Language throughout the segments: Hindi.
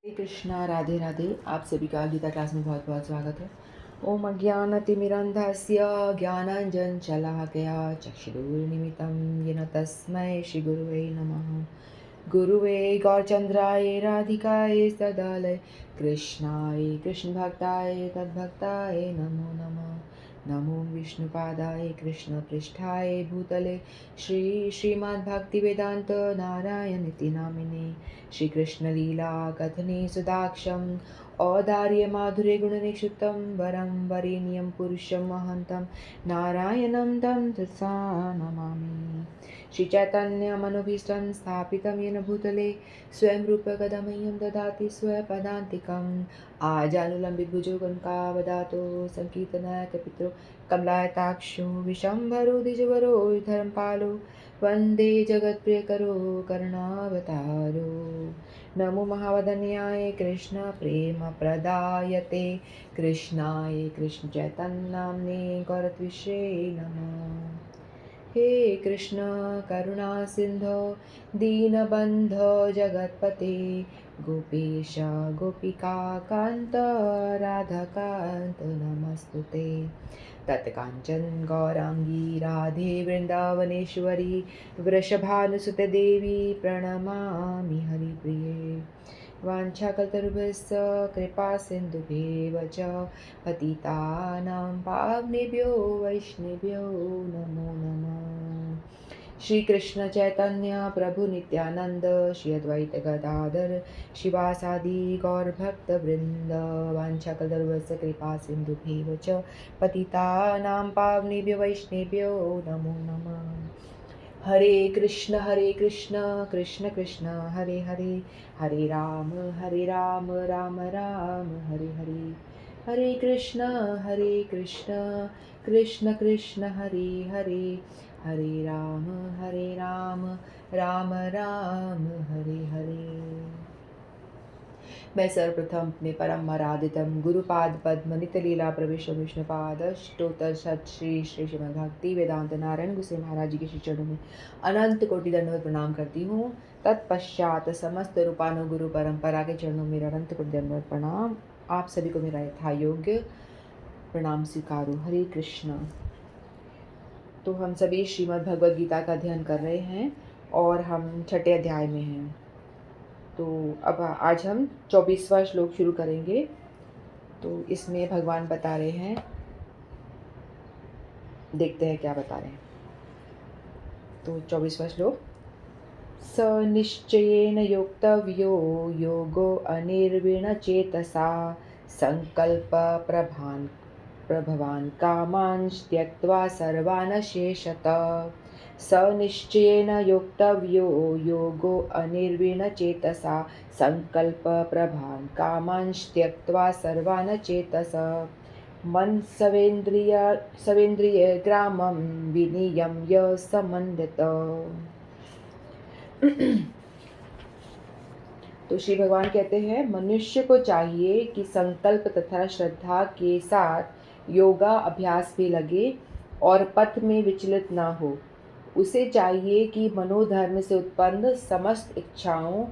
हरे कृष्णा, राधे राधे। आप सभी का गीता क्लास में बहुत बहुत स्वागत है। ओम अज्ञानतिमिरन्धस्य ज्ञानाञ्जनशलाकया चक्षुरुन्मिलितं येन तस्मै श्रीगुरुवे नमः। गुरुवे गौरचन्द्राय राधिकाय सदालय कृष्णाय कृष्णभक्ताय तद्भक्ताय नमो नमः। नमो विष्णुपादाय कृष्णपृष्ठाय भूतले श्रीमद्भक्तिवेदान्त नारायणीति नामिने श्रीकृष्णलीला कथने सुदाक्षं औदार्यमाधुर्य गुणनिक्षिप्तं वरं वरेण्यं पुरुषं महन्तं नारायणं तं तथा नमामि। श्रीचैतन्यमनोभीष्टं स्थापितं येन भूतले स्वयं रूपकदमह्यं ददाति स्वपदान्तिकम् आजानुलम्बितभुजगुणकावदातो सङ्कीर्तनाय पितरो कमलायताक्षो विशम्भरो द्विजवरो धर्मपालो वन्दे जगत्प्रियकरो करुणावतारो। नमो महावदन्याय कृष्णप्रेमप्रदायते कृष्णाय कृष्णचैतन्यनाम्ने गौरत्विषे नमः। हे कृष्ण करुणा सिंधो दीनबन्धो जगत्पते गोपेश गोपिका कान्त राधाकान्त नमस्तुते। तत्काञ्चन गौराङ्गी राधे वृन्दावनेश्वरी वृषभानुसुते देवी प्रणमामि हरिप्रिये। वाञ्छाकल्पतरुभ्यश्च कृपासिन्धुभ्येव च पतितानां पावनेभ्यो वैष्णवेभ्यो नमो नमः। श्री कृष्ण चैतन्य प्रभु नित्यानंद श्री अद्वैत गदाधर शिवासादि गौरभक्तवृन्द वाञ्छाकल्पतरुभ्यश्च कृपासिन्धुभ्येव च पतितानां पावनेभ्यो वैष्णवेभ्यो नमो नमः। हरे कृष्ण कृष्ण कृष्ण हरे हरे हरे राम राम राम हरे हरे। हरे कृष्ण कृष्ण कृष्ण हरे हरे हरे राम राम राम हरे हरे। मैं सर्वप्रथम अपने परम आराधितम गुरुपाद पद्म नित्यलीला प्रवेश विष्णुपाद अष्टोत्तर सत श्री श्री श्रीमद् भक्ति वेदांत नारायण गुसे महाराज जी के श्री चरणों में अनंत कोटि दंडवत प्रणाम करती हूँ। तत्पश्चात समस्त रूपानु गुरु परंपरा के चरणों में अनंत कोटि दंडवत प्रणाम। आप सभी को मेरा यथा योग्य प्रणाम स्वीकारो। हरे कृष्ण। तो हम सभी श्रीमद् भगवद गीता का अध्ययन कर रहे हैं और हम छठे अध्याय में हैं। तो अब आज हम 24वां श्लोक शुरू करेंगे। तो इसमें भगवान बता रहे हैं, देखते हैं क्या बता रहे हैं। तो 24वां श्लोक, स निश्चयेन योक्तव्यो योगो अनिर्विण्णचेतसा संकल्प प्रभवान् कामांश त्यक्त्वा सर्वान् शेषत। स निश्चयेन योक्तव्यो योगो अनिर्विण्णचेतसा संकल्प प्रभान् कामांश त्यक्त्वा सर्वान् चेतस मन सवेन्द्रिय ग्रामं विनियम्य समन्वित। तो श्री भगवान कहते हैं, मनुष्य को चाहिए कि संकल्प तथा श्रद्धा के साथ योगा अभ्यास भी लगे और पथ में विचलित न हो। उसे चाहिए कि मनोधर्म से उत्पन्न समस्त इच्छाओं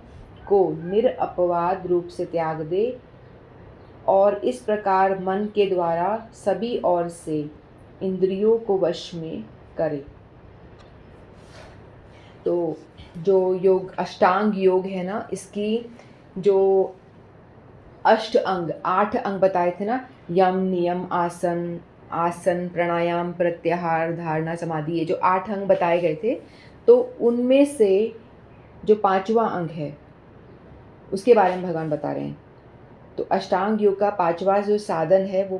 को निरपवाद रूप से त्याग दे और इस प्रकार मन के द्वारा सभी ओर से इंद्रियों को वश में करे। तो जो योग अष्टांग योग है ना, इसकी जो 8 अंग बताए थे ना, यम नियम आसन प्राणायाम प्रत्याहार धारणा समाधि, ये जो 8 अंग बताए गए थे, तो उनमें से जो 5वां अंग है उसके बारे में भगवान बता रहे हैं। तो अष्टांग योग का 5वां जो साधन है वो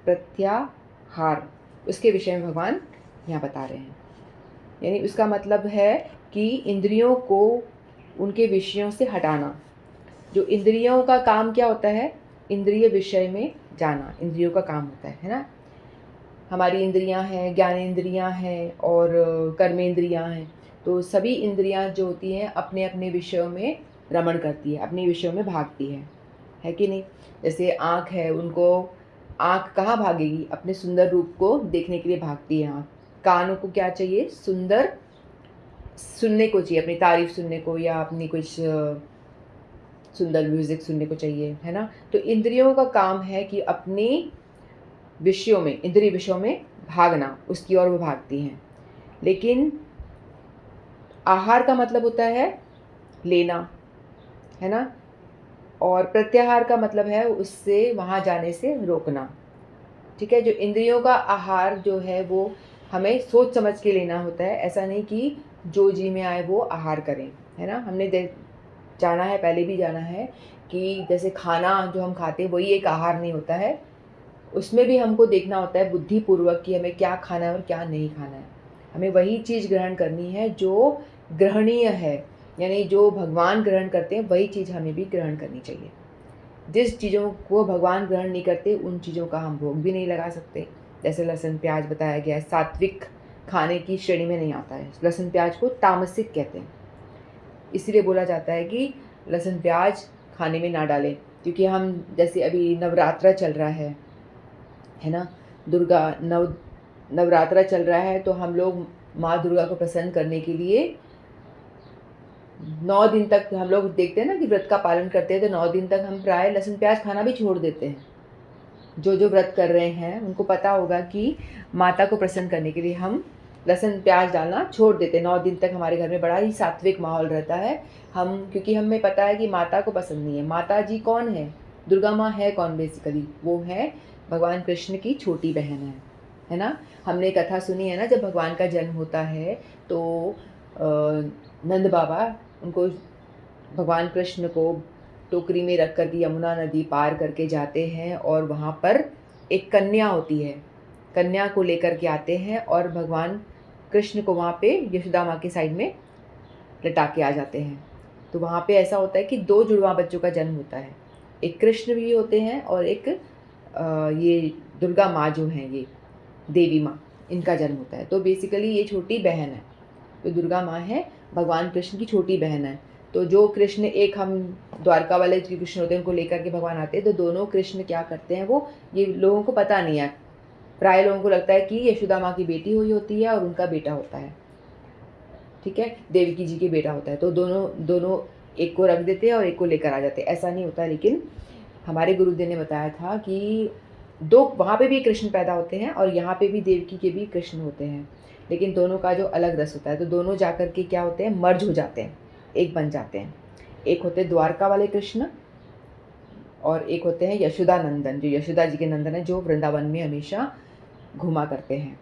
प्रत्याहार, उसके विषय में भगवान यहाँ बता रहे हैं। यानी उसका मतलब है कि इंद्रियों को उनके विषयों से हटाना। जो इंद्रियों का काम क्या होता है? इंद्रिय विषय में जाना इंद्रियों का काम होता है ना। हमारी इंद्रियां हैं, ज्ञानेंद्रियां हैं और कर्मेंद्रियां हैं। तो सभी इंद्रियां जो होती हैं अपने अपने विषयों में रमण करती है, अपने विषयों में भागती है कि नहीं। जैसे आँख है, उनको आँख कहाँ भागेगी? अपने सुंदर रूप को देखने के लिए भागती है आँख। कानों को क्या चाहिए? सुंदर सुनने को चाहिए, अपनी तारीफ सुनने को या अपनी कुछ सुंदर म्यूज़िक सुनने को चाहिए, है ना? तो इंद्रियों का काम है कि अपने विषयों में, इंद्रिय विषयों में भागना, उसकी ओर वो भागती हैं। लेकिन आहार का मतलब होता है लेना, है ना? और प्रत्याहार का मतलब है उससे वहाँ जाने से रोकना, ठीक है? जो इंद्रियों का आहार जो है वो हमें सोच समझ के लेना होता है, ऐसा नहीं कि जो जी में आए वो आहार करें, है ना? हमने जाना है, पहले भी जाना है कि जैसे खाना जो हम खाते हैं वही एक आहार नहीं होता है, उसमें भी हमको देखना होता है बुद्धिपूर्वक कि हमें क्या खाना है और क्या नहीं खाना है। हमें वही चीज़ ग्रहण करनी है जो ग्रहणीय है, यानी जो भगवान ग्रहण करते हैं वही चीज़ हमें भी ग्रहण करनी चाहिए। जिस चीज़ों को भगवान ग्रहण नहीं करते उन चीज़ों का हम भोग भी नहीं लगा सकते। जैसे लहसुन प्याज बताया गया है, सात्विक खाने की श्रेणी में नहीं आता है। लहसुन प्याज को तामसिक कहते हैं। इसीलिए बोला जाता है कि लहसुन प्याज खाने में ना डालें, क्योंकि हम जैसे अभी नवरात्रा चल रहा है ना? नवरात्रा चल रहा है, तो हम लोग माँ दुर्गा को प्रसन्न करने के लिए 9 दिन तक हम लोग देखते हैं ना कि व्रत का पालन करते हैं, तो 9 दिन तक हम प्राय लहसुन प्याज खाना भी छोड़ देते हैं। जो व्रत कर रहे हैं उनको पता होगा कि माता को प्रसन्न करने के लिए हम लहसुन प्याज डालना छोड़ देते हैं। 9 दिन तक हमारे घर में बड़ा ही सात्विक माहौल रहता है। क्योंकि हमें पता है कि माता को पसंद नहीं है। माता जी कौन है? दुर्गा माँ है कौन बेसिकली? वो है भगवान कृष्ण की छोटी बहन है ना? हमने कथा सुनी है ना, जब भगवान का जन्म होता है तो नंद बाबा उनको, भगवान कृष्ण को टोकरी में रख कर के यमुना नदी पार करके जाते हैं और वहाँ पर एक कन्या होती है, कन्या को लेकर के आते हैं और भगवान कृष्ण को वहाँ पे यशोदा माँ के साइड में लटा के आ जाते हैं। तो वहाँ पे ऐसा होता है कि 2 जुड़वा बच्चों का जन्म होता है। एक कृष्ण भी होते हैं और एक ये दुर्गा माँ जो हैं, ये देवी माँ, इनका जन्म होता है। तो बेसिकली ये छोटी बहन है। तो दुर्गा माँ है भगवान कृष्ण की छोटी बहन है। तो जो कृष्ण, एक हम द्वारका वाले जो कृष्ण होते हैं उनको लेकर के भगवान आते हैं, तो दोनों कृष्ण क्या करते हैं, वो ये लोगों को पता नहीं है। प्राय लोगों को लगता है कि यशोदा माँ की बेटी हुई होती है और उनका बेटा होता है, ठीक है, देवकी जी के बेटा होता है। तो दोनों एक को रख देते हैं और एक को लेकर आ जाते हैं। ऐसा नहीं होता, लेकिन हमारे गुरुदेव ने बताया था कि दो वहाँ पे भी कृष्ण पैदा होते हैं और यहाँ पे भी देवकी के भी कृष्ण होते हैं, लेकिन दोनों का जो अलग रस होता है। तो दोनों जाकर के क्या होते हैं, मर्ज हो जाते हैं, एक बन जाते हैं। एक होते हैं द्वारका वाले कृष्ण और एक होते हैं यशोदा नंदन, जो यशोदा जी के नंदन है, जो वृंदावन में हमेशा घुमा करते हैं,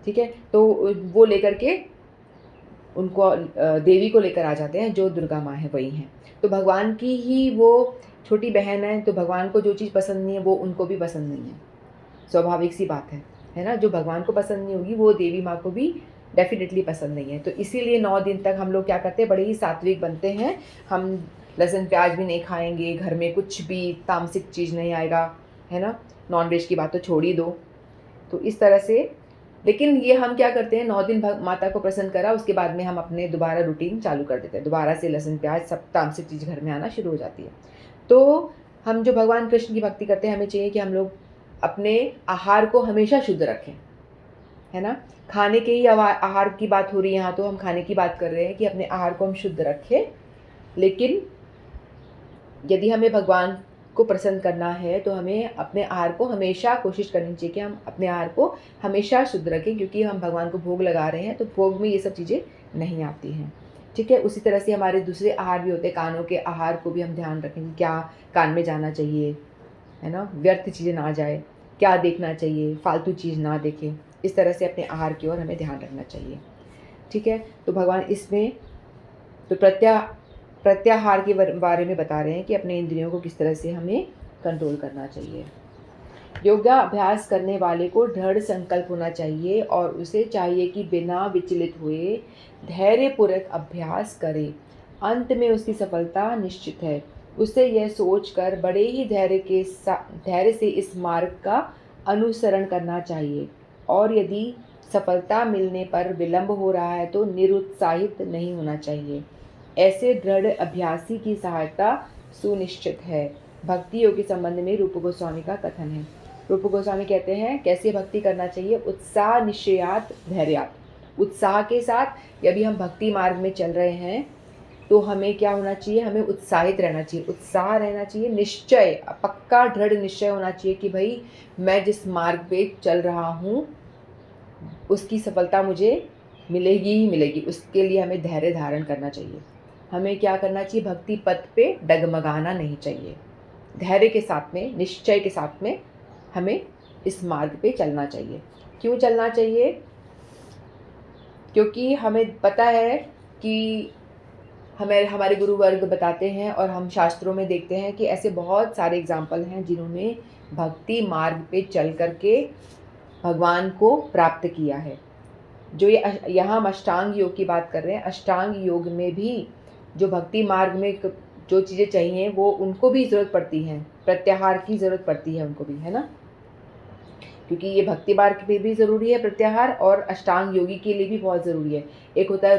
ठीक है। तो वो लेकर के उनको देवी को लेकर आ जाते हैं, जो दुर्गा माँ है वही हैं। तो भगवान की ही वो छोटी बहन है, तो भगवान को जो चीज़ पसंद नहीं है वो उनको भी पसंद नहीं है, स्वाभाविक सी बात है ना? जो भगवान को पसंद नहीं होगी वो देवी माँ को भी डेफिनेटली पसंद नहीं है। तो इसीलिए 9 दिन तक हम लोग क्या करते हैं, बड़े ही सात्विक बनते हैं। हम लहसुन प्याज भी नहीं खाएंगे, घर में कुछ भी तामसिक चीज़ नहीं आएगा, है ना? नॉनवेज की बात तो छोड़ ही दो। तो इस तरह से, लेकिन ये हम क्या करते हैं, 9 दिन माता को प्रसन्न करा, उसके बाद में हम अपने दोबारा रूटीन चालू कर देते हैं। दोबारा से लहसुन प्याज सब तामसिक चीज़ घर में आना शुरू हो जाती है। तो हम जो भगवान कृष्ण की भक्ति करते हैं, हमें चाहिए कि हम लोग अपने आहार को हमेशा शुद्ध रखें, है ना? खाने के ही आहार की बात हो रही है यहाँ, तो हम खाने की बात कर रहे हैं कि अपने आहार को हम शुद्ध रखें। लेकिन यदि हमें भगवान को प्रसन्न करना है तो हमें अपने आहार को हमेशा कोशिश करनी चाहिए कि हम अपने आहार को हमेशा शुद्ध रखें, क्योंकि हम भगवान को भोग लगा रहे हैं, तो भोग में ये सब चीज़ें नहीं आती हैं, ठीक है। उसी तरह से हमारे दूसरे आहार भी होते हैं। कानों के आहार को भी हम ध्यान रखें कि क्या कान में जाना चाहिए, है ना, व्यर्थ चीज़ें ना जाए, क्या देखना चाहिए, फालतू चीज़ ना देखें। इस तरह से अपने आहार की ओर हमें ध्यान रखना चाहिए, ठीक है। तो भगवान इसमें तो प्रत्याहार के बारे में बता रहे हैं कि अपने इंद्रियों को किस तरह से हमें कंट्रोल करना चाहिए। योगाभ्यास करने वाले को दृढ़ संकल्प होना चाहिए और उसे चाहिए कि बिना विचलित हुए धैर्यपूर्वक अभ्यास करे। अंत में उसकी सफलता निश्चित है। उसे यह सोचकर बड़े ही धैर्य से इस मार्ग का अनुसरण करना चाहिए और यदि सफलता मिलने पर विलंब हो रहा है तो निरुत्साहित नहीं होना चाहिए। ऐसे दृढ़ अभ्यासी की सहायता सुनिश्चित है। भक्ति योग के संबंध में रूप गोस्वामी का कथन है। रूप गोस्वामी कहते हैं कैसे भक्ति करना चाहिए, उत्साह निश्चयात धैर्यात। उत्साह के साथ यदि हम भक्ति मार्ग में चल रहे हैं तो हमें क्या होना चाहिए, हमें उत्साहित रहना चाहिए, उत्साह रहना चाहिए, निश्चय, पक्का दृढ़ निश्चय होना चाहिए कि भाई मैं जिस मार्ग पे चल रहा हूँ उसकी सफलता मुझे मिलेगी ही मिलेगी। उसके लिए हमें धैर्य धारण करना चाहिए। हमें क्या करना चाहिए, भक्ति पथ पे डगमगाना नहीं चाहिए। धैर्य के साथ में, निश्चय के साथ में हमें इस मार्ग पे चलना चाहिए। क्यों चलना चाहिए? क्योंकि हमें पता है कि हमें हमारे गुरु वर्ग बताते हैं और हम शास्त्रों में देखते हैं कि ऐसे बहुत सारे एग्जाम्पल हैं जिन्होंने भक्ति मार्ग पे चल करके भगवान को प्राप्त किया है। जो ये यहाँ हम अष्टांग योग की बात कर रहे हैं, अष्टांग योग में भी जो भक्ति मार्ग में जो चीज़ें चाहिए वो उनको भी ज़रूरत पड़ती हैं, प्रत्याहार की ज़रूरत पड़ती है उनको भी, है ना। क्योंकि ये भक्ति मार्ग पे भी ज़रूरी है प्रत्याहार, और अष्टांग योगी के लिए भी बहुत ज़रूरी है। एक होता है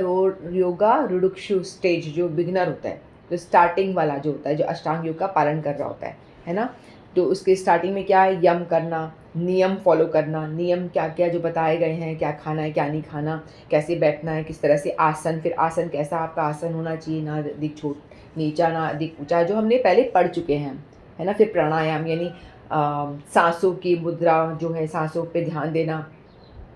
योगा रुडुक्षु स्टेज, जो बिगिनर होता है, जो स्टार्टिंग वाला जो होता है, जो अष्टांग योग का पालन कर रहा होता है ना। तो उसके स्टार्टिंग में क्या है, यम करना, नियम फॉलो करना, नियम क्या क्या जो बताए गए हैं, क्या खाना है क्या नहीं खाना, कैसे बैठना है, किस तरह से आसन, फिर आसन कैसा आपका आसन होना चाहिए, ना अधिक नीचा ना अधिक ऊंचा, जो हमने पहले पढ़ चुके हैं, है ना। फिर प्राणायाम यानी सांसों की मुद्रा जो है, सांसों पे ध्यान देना,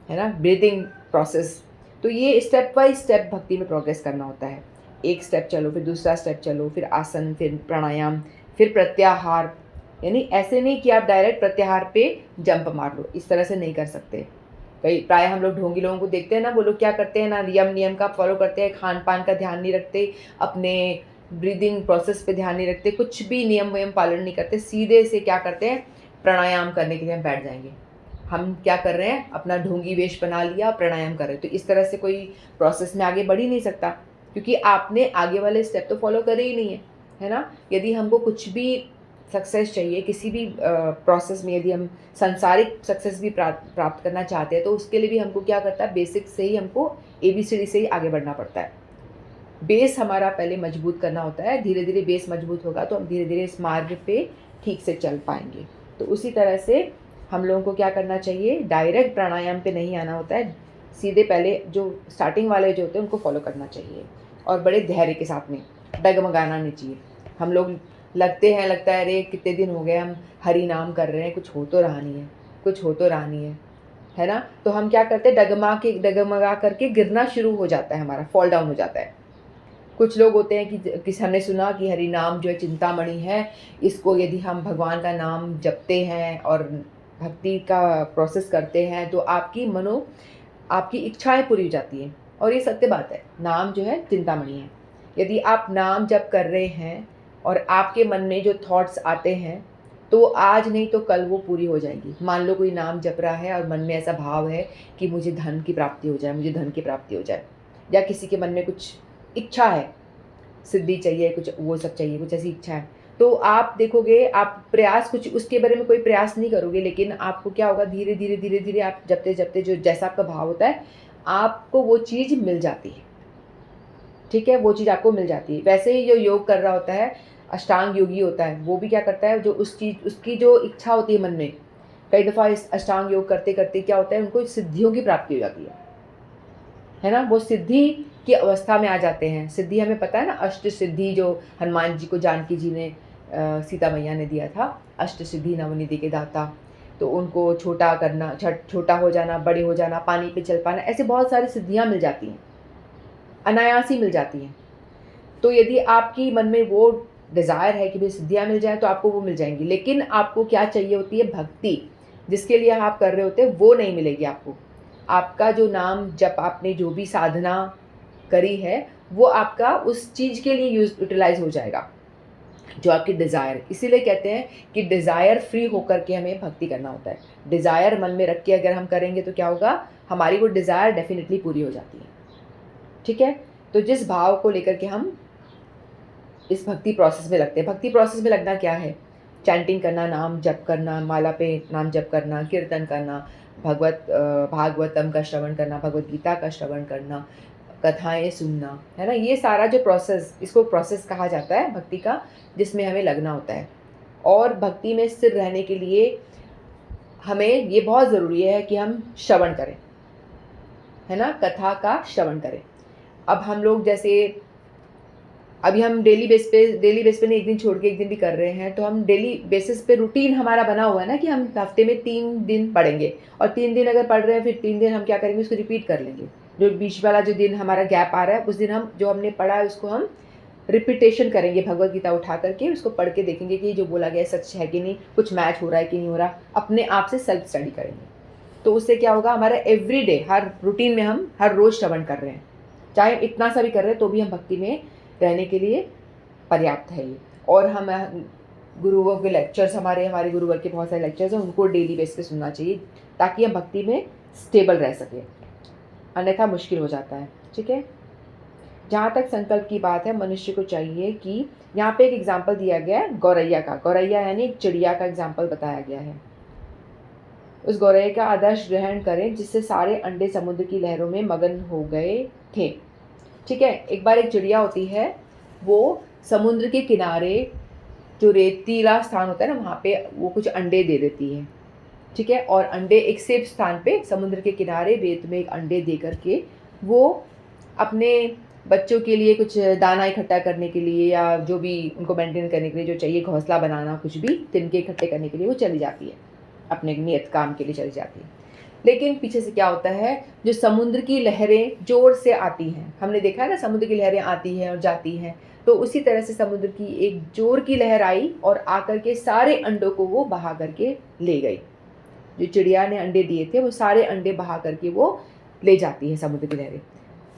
है ना, ब्रीदिंग प्रोसेस। तो ये स्टेप बाय स्टेप भक्ति में प्रोग्रेस करना होता है। एक स्टेप चलो, फिर दूसरा स्टेप चलो, फिर आसन, फिर प्राणायाम, फिर प्रत्याहार। यानी ऐसे नहीं कि आप डायरेक्ट प्रत्याहार पे जंप मार लो, इस तरह से नहीं कर सकते। कई प्राय हम लोग ढोंगी लोगों को देखते हैं ना, वो लोग क्या करते हैं ना, नियम का फॉलो करते हैं, खान पान का ध्यान नहीं रखते, अपने ब्रीदिंग प्रोसेस पे ध्यान नहीं रखते, कुछ भी नियम वयम पालन नहीं करते, सीधे से क्या करते हैं, प्राणायाम करने के लिए हम बैठ जाएंगे। हम क्या कर रहे हैं, अपना ढोंगी वेश बना लिया, प्राणायाम कर रहे हैं। तो इस तरह से कोई प्रोसेस में आगे बढ़ ही नहीं सकता, क्योंकि आपने आगे वाले स्टेप तो फॉलो करे ही नहीं है ना। यदि हमको कुछ भी सक्सेस चाहिए किसी भी प्रोसेस में, यदि हम सांसारिक सक्सेस भी प्राप्त करना चाहते हैं, तो उसके लिए भी हमको क्या करता है, बेसिक से ही हमको ABCD से ही आगे बढ़ना पड़ता है। बेस हमारा पहले मजबूत करना होता है, धीरे धीरे बेस मजबूत होगा तो हम धीरे धीरे इस मार्ग पे ठीक से चल पाएंगे। तो उसी तरह से हम लोगों को क्या करना चाहिए, डायरेक्ट प्राणायाम पे नहीं आना होता है, सीधे पहले जो स्टार्टिंग वाले जो होते हैं उनको फॉलो करना चाहिए, और बड़े धैर्य के साथ में, डगमगाना नहीं चाहिए। हम लोग लगता है अरे कितने दिन हो गए हम हरि नाम कर रहे हैं, कुछ हो तो रहा नहीं है, कुछ हो तो रहा नहीं है ना। तो हम क्या करते हैं, डगमगा करके गिरना शुरू हो जाता है, हमारा फॉल डाउन हो जाता है। कुछ लोग होते हैं कि हमने सुना कि हरि नाम जो है चिंतामणि है, इसको यदि हम भगवान का नाम जपते हैं और भक्ति का प्रोसेस करते हैं तो आपकी इच्छाएं पूरी हो जाती हैं। और ये सत्य बात है, नाम जो है चिंतामणि है। यदि आप नाम जप कर रहे हैं और आपके मन में जो थॉट्स आते हैं, तो आज नहीं तो कल वो पूरी हो जाएंगी। मान लो कोई नाम जप रहा है और मन में ऐसा भाव है कि मुझे धन की प्राप्ति हो जाए, मुझे धन की प्राप्ति हो जाए, या किसी के मन में कुछ इच्छा है, सिद्धि चाहिए, कुछ वो सब चाहिए, कुछ ऐसी इच्छा है, तो आप देखोगे, आप प्रयास कुछ उसके बारे में कोई प्रयास नहीं करोगे, लेकिन आपको क्या होगा, धीरे धीरे धीरे धीरे आप जपते जपते जो जैसा आपका भाव होता है, आपको वो चीज़ मिल जाती है। ठीक है, वो चीज़ आपको मिल जाती है। वैसे ही जो योग कर रहा होता है, अष्टांग योगी होता है, वो भी क्या करता है, जो उसकी जो इच्छा होती है मन में, कई दफ़ा इस अष्टांग योग करते करते क्या होता है, उनको सिद्धियों की प्राप्ति हो जाती है ना। वो सिद्धि की अवस्था में आ जाते हैं। सिद्धि हमें पता है ना, अष्ट सिद्धि जो हनुमान जी को जानकी जी ने सीता मैया ने दिया था, अष्ट सिद्धि नवनिधि के दाता। तो उनको छोटा करना, छोटा हो जाना, बड़े हो जाना, पानी पे चल पाना, ऐसे बहुत सारी सिद्धियां मिल जाती हैं, अनायास ही मिल जाती हैं। तो यदि आपकी मन में वो डिज़ायर है कि भाई सिद्धियां मिल जाए, तो आपको वो मिल जाएंगी, लेकिन आपको क्या चाहिए होती है, भक्ति। जिसके लिए आप कर रहे होते हैं वो नहीं मिलेगी आपको। आपका जो नाम जब आपने जो भी साधना करी है, वो आपका उस चीज़ के लिए यूटिलाइज हो जाएगा, जो आपकी डिज़ायर। इसीलिए कहते हैं कि डिज़ायर फ्री होकर के हमें भक्ति करना होता है। डिज़ायर मन में रख के अगर हम करेंगे तो क्या होगा, हमारी वो डिज़ायर डेफिनेटली पूरी हो जाती है। ठीक है, तो जिस भाव को लेकर के हम इस भक्ति प्रोसेस में लगते हैं, भक्ति प्रोसेस में लगना क्या है, चैंटिंग करना, नाम जप करना, माला पे नाम जप करना, कीर्तन करना, भागवतम का श्रवण करना, भगवत गीता का श्रवण करना, कथाएं सुनना, है ना। ये सारा जो प्रोसेस, इसको प्रोसेस कहा जाता है भक्ति का, जिसमें हमें लगना होता है। और भक्ति में स्थिर रहने के लिए हमें ये बहुत ज़रूरी है कि हम श्रवण करें, है ना, कथा का श्रवण करें। अब हम लोग जैसे अभी हम डेली बेस पे नहीं, एक दिन छोड़ के एक दिन भी कर रहे हैं, तो हम डेली बेसिस पे रूटीन हमारा बना हुआ है ना कि हम हफ्ते में 3 दिन पढ़ेंगे, और 3 दिन अगर पढ़ रहे हैं फिर 3 दिन हम क्या करेंगे, उसको रिपीट कर लेंगे। जो बीच वाला जो दिन हमारा गैप आ रहा है उस दिन हम जो हमने पढ़ा है उसको हम रिपीटेशन करेंगे, भगवत गीता उठा करके उसको पढ़ के देखेंगे कि जो बोला गया सच है कि नहीं, कुछ मैच हो रहा है कि नहीं हो रहा, अपने आप से सेल्फ स्टडी करेंगे। तो उससे क्या होगा, हमारा एवरीडे हर रूटीन में हम हर रोज़ श्रवण कर रहे हैं, चाहे इतना सा भी कर रहे हैं तो भी हम भक्ति में रहने के लिए पर्याप्त है ये। और हम गुरुओं के लेक्चर्स, हमारे गुरुवर के बहुत सारे लेक्चर्स हैं, उनको डेली बेस पे सुनना चाहिए ताकि हम भक्ति में स्टेबल रह सकें, अन्यथा मुश्किल हो जाता है। ठीक है, जहाँ तक संकल्प की बात है, मनुष्य को चाहिए कि यहाँ पे एक एग्जाम्पल दिया गया है गौरैया का, गौरैया यानी एक चिड़िया का एग्जाम्पल बताया गया है। उस गौरैया का आदर्श ग्रहण करें जिससे सारे अंडे समुद्र की लहरों में मगन हो गए थे। ठीक है, एक बार एक चिड़िया होती है, वो समुद्र के किनारे जो रेतीला स्थान होता है ना, वहाँ पे वो कुछ अंडे दे देती है। ठीक है, और अंडे एक सेफ स्थान पे समुद्र के किनारे रेत में एक अंडे दे करके वो अपने बच्चों के लिए कुछ दाना इकट्ठा करने के लिए या जो भी उनको मेंटेन करने के लिए जो चाहिए, घोंसला बनाना, कुछ भी तिनके इकट्ठे करने के लिए वो चली जाती है, अपने नियत काम के लिए चली जाती है। लेकिन पीछे से क्या होता है, जो समुद्र की लहरें जोर से आती हैं, हमने देखा है ना समुद्र की लहरें आती हैं और जाती हैं, तो उसी तरह से समुद्र की एक जोर की लहर आई और आकर के सारे अंडों को वो बहा करके ले गई। जो चिड़िया ने अंडे दिए थे वो सारे अंडे बहा करके वो ले जाती है समुद्र की लहरें।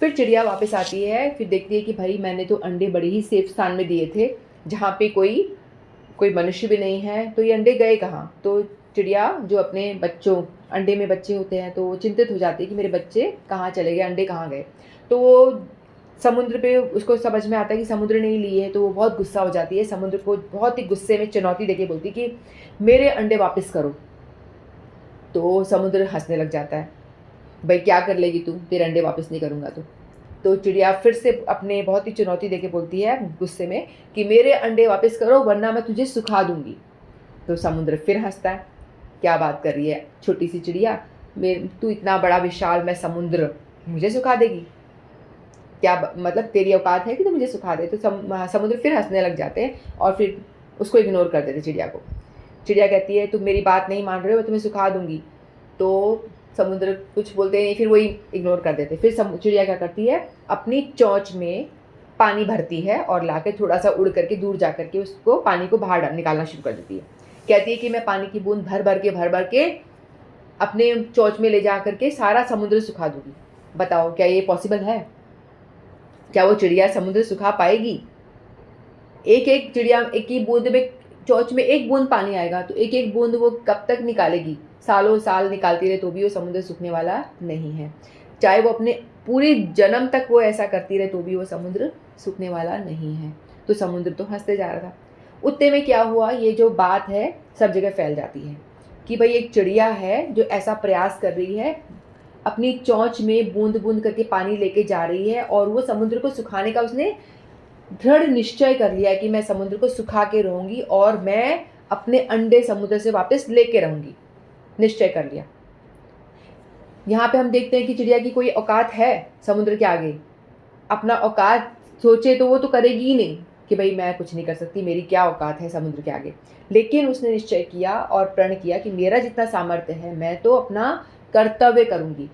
फिर चिड़िया वापस आती है, फिर देखती है कि भाई मैंने तो अंडे बड़े ही सेफ स्थान में दिए थे जहाँ पे कोई मनुष्य भी नहीं है, तो ये अंडे गए कहाँ। तो चिड़िया जो अपने बच्चों, अंडे में बच्चे होते हैं, तो वो चिंतित हो जाती है कि मेरे बच्चे कहाँ चले गए, अंडे कहाँ गए। तो वो समुद्र पे, उसको समझ में आता है कि समुद्र ने ही लिए है, तो वो बहुत गुस्सा हो जाती है, समुद्र को बहुत ही गुस्से में चुनौती देके बोलती कि मेरे अंडे वापस करो। तो समुद्र हंसने लग जाता है, भाई क्या कर लेगी तू, तेरे अंडे वापस नहीं करूँगा तो चिड़िया फिर से अपने बहुत ही चुनौती देके बोलती है गुस्से में कि मेरे अंडे वापस करो वरना मैं तुझे सुखा दूंगी। तो समुद्र फिर हंसता है, क्या बात कर रही है छोटी सी चिड़िया, तू इतना बड़ा विशाल मैं समुद्र, मुझे सुखा देगी, क्या मतलब तेरी औकात है कि तू मुझे सुखा दे। तो समुद्र फिर हंसने लग जाते हैं और फिर उसको इग्नोर कर देते चिड़िया को। चिड़िया कहती है तुम मेरी बात नहीं मान रहे हो, मैं तुम्हें सुखा दूंगी। तो समुद्र कुछ बोलते नहीं, फिर वही इग्नोर कर देते। फिर चिड़िया क्या करती है, अपनी चोंच में पानी भरती है और लाके थोड़ा सा उड़ करके दूर जा करके उसको पानी को बाहर निकालना शुरू कर देती है। कहती है कि मैं पानी की बूंद भर भर के अपने चोंच में ले जा करके सारा समुद्र सुखा दूंगी। बताओ क्या ये पॉसिबल है? क्या वो चिड़िया समुद्र सुखा पाएगी? एक एक चिड़िया एक ही बूंद में, चोंच में एक बूंद पानी आएगा तो एक एक बूंद वो कब तक निकालेगी, सालों साल निकालती रहे तो भी वो समुद्र सूखने वाला नहीं है। चाहे वो अपने पूरे जन्म तक वो ऐसा करती रहे तो भी वो समुद्र सूखने वाला नहीं है। तो समुद्र तो हंसते जा रहा था। उतने में क्या हुआ, ये जो बात है सब जगह फैल जाती है कि भाई एक चिड़िया है जो ऐसा प्रयास कर रही है, अपनी चोंच में बूंद बूंद करके पानी लेके जा रही है और वो समुद्र को सुखाने का उसने दृढ़ निश्चय कर लिया है कि मैं समुद्र को सुखा के रहूंगी और मैं अपने अंडे समुद्र से वापस लेके रहूंगी, निश्चय कर लिया। यहाँ पे हम देखते हैं कि चिड़िया की कोई औकात है समुद्र के आगे? अपना औकात सोचे तो वो तो करेगी ही नहीं कि भाई मैं कुछ नहीं कर सकती, मेरी क्या औकात है समुद्र के आगे। लेकिन उसने निश्चय किया और प्रण किया कि मेरा जितना सामर्थ्य है मैं तो अपना कर्तव्य करूंगी।